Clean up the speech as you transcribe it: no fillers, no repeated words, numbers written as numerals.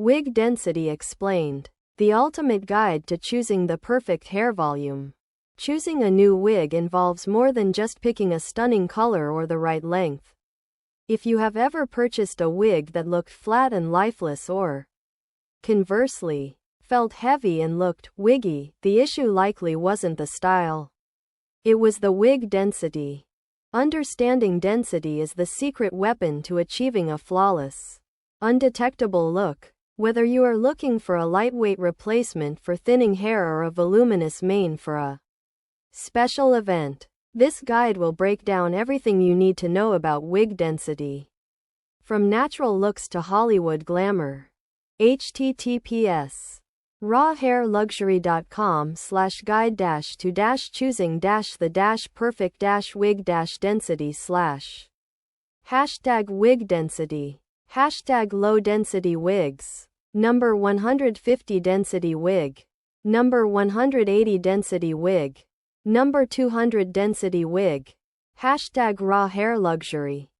Wig density explained. The ultimate guide to choosing the perfect hair volume. Choosing a new wig involves more than just picking a stunning color or the right length. If you have ever purchased a wig that looked flat and lifeless or, conversely, felt heavy and looked wiggy, the issue likely wasn't the style. It was the wig density. Understanding density is the secret weapon to achieving a flawless, undetectable look. Whether you are looking for a lightweight replacement for thinning hair or a voluminous mane for a special event, this guide will break down everything you need to know about wig density. From natural looks to Hollywood glamour. https://guide-to-choosing-the-perfect-wig-density/ #wig density. #low density wigs. Number 150 density wig. Number 180 density wig. Number 200 density wig. #raw hair luxury.